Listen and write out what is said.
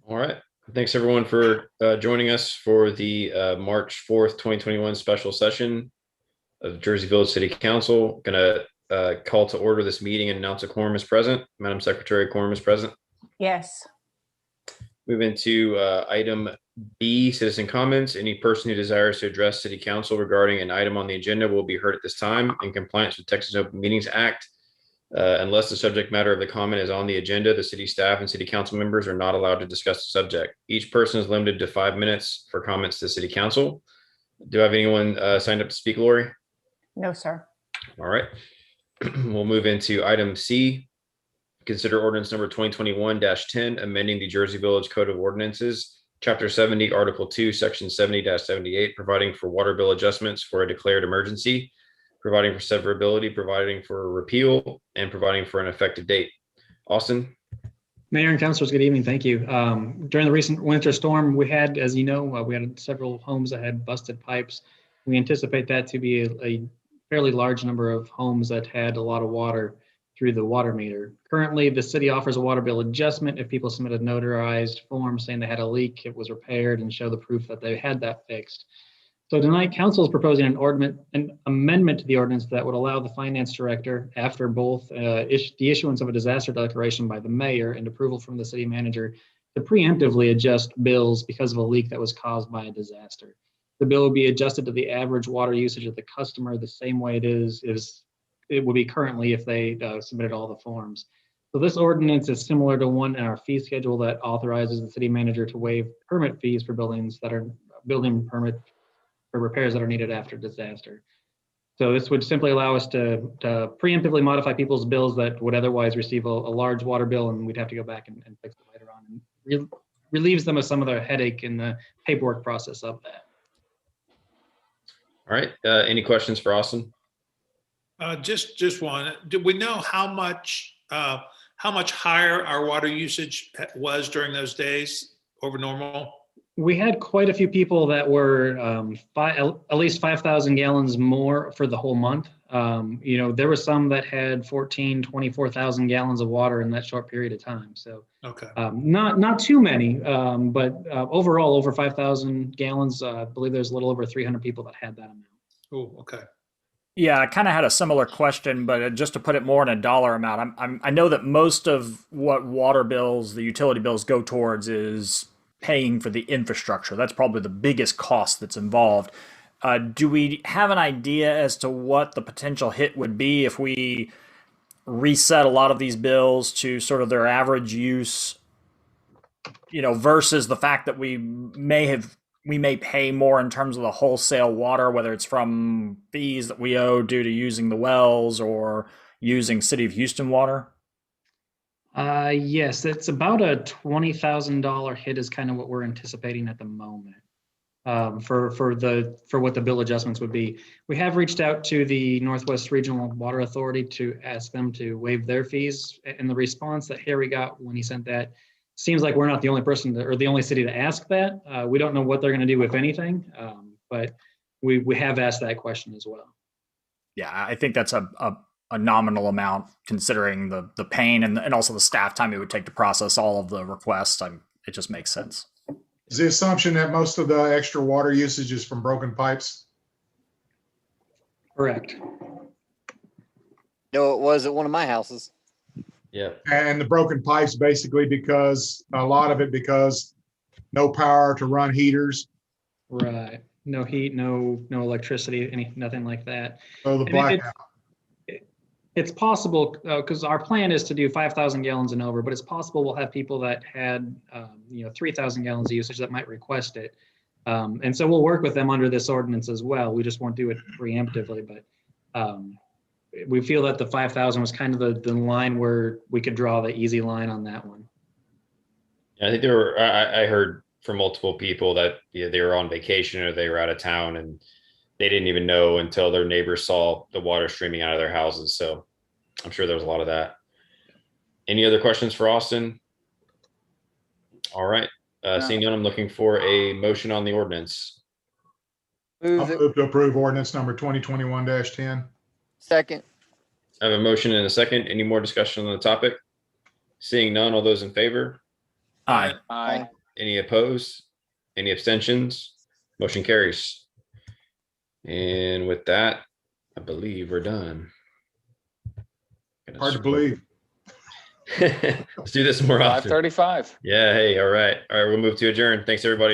All right. Thanks everyone for joining us for the March 4th, 2021 special session of Jersey Village City Council. Going to call to order this meeting and announce a quorum is present. Madam Secretary, quorum is present. Yes. Move into item B, citizen comments. Any person who desires to address City Council regarding an item on the agenda will be heard at this time in compliance with Texas Open Meetings Act. Unless the subject matter of the comment is on the agenda, the city staff and city council members are not allowed to discuss the subject. Each person is limited to 5 minutes for comments to city council. Do I have anyone signed up to speak, Lori? No, sir. All right. We'll move into item C. Consider ordinance number 2021-10, amending the Jersey Village Code of Ordinances, Chapter 70, Article 2, Section 70-78, providing for water bill adjustments for a declared emergency, providing for severability, providing for a repeal, and providing for an effective date. Austin? Mayor and councilors, good evening. Thank you. During the recent winter storm, we had, as you know, we had several homes that had busted pipes. We anticipate that to be a fairly large number of homes that had a lot of water through the water meter. Currently, the city offers a water bill adjustment if people submit a notarized form saying they had a leak, it was repaired, and show the proof that they had that fixed. So tonight, council is proposing an amendment to the ordinance that would allow the finance director, after both the issuance of a disaster declaration by the mayor and approval from the city manager, to preemptively adjust bills because of a leak that was caused by a disaster. The bill will be adjusted to the average water usage of the customer the same way it would be currently if they submitted all the forms. So this ordinance is similar to one in our fee schedule that authorizes the city manager to waive permit fees for buildings that are building permit for repairs that are needed after disaster. So this would simply allow us to preemptively modify people's bills that would otherwise receive a large water bill, and we'd have to go back and fix it later on, and relieves them of some of the headache in the paperwork process of that. All right. Any questions for Austin? Just one. Do we know how much higher our water usage was during those days over normal? We had quite a few people that were at least 5,000 gallons more for the whole month. There were some that had 24,000 gallons of water in that short period of time. So okay, not too many, but overall over 5,000 gallons. I believe there's a little over 300 people that had that amount. oh, okay. Yeah, I kind of had a similar question, but just to put it more in a dollar amount, I know that most of what water bills, the utility bills go towards is paying for the infrastructure. That's probably the biggest cost that's involved. Do we have an idea as to what the potential hit would be if we reset a lot of these bills to sort of their average use, versus the fact that we may pay more in terms of the wholesale water, whether it's from fees that we owe due to using the wells or using City of Houston water? Yes, it's about a $20,000 hit is kind of what we're anticipating at the moment for what the bill adjustments would be. We have reached out to the Northwest Regional Water Authority to ask them to waive their fees, and the response that Harry got when he sent that seems like we're not the only person or the only city to ask that. We don't know what they're going to do, if anything, but we have asked that question as well. Yeah, I think that's a nominal amount considering the pain and also the staff time it would take to process all of the requests. It just makes sense. Is the assumption that most of the extra water usage is from broken pipes? Correct. No, it was at one of my houses. Yeah. And the broken pipes basically because a lot of it because no power to run heaters. Right. No heat, no electricity, nothing like that. So the blackout. It's possible because our plan is to do 5,000 gallons and over, but it's possible we'll have people that had 3,000 gallons of usage that might request it. And so we'll work with them under this ordinance as well. We just won't do it preemptively, but we feel that the 5,000 was kind of the line where we could draw the easy line on that one. I think I heard from multiple people that they were on vacation or they were out of town and they didn't even know until their neighbors saw the water streaming out of their houses. So I'm sure there was a lot of that. Any other questions for Austin? All right. Seeing none, I'm looking for a motion on the ordinance. I'll move to approve ordinance number 2021-10. Second. I have a motion and a second. Any more discussion on the topic? Seeing none, all those in favor? Aye. Aye. Any opposed? Any abstentions? Motion carries. And with that, I believe we're done. Hard to believe. Let's do this more often. 5:35. Yeah, hey, all right. All right, we'll move to adjourn. Thanks, everybody.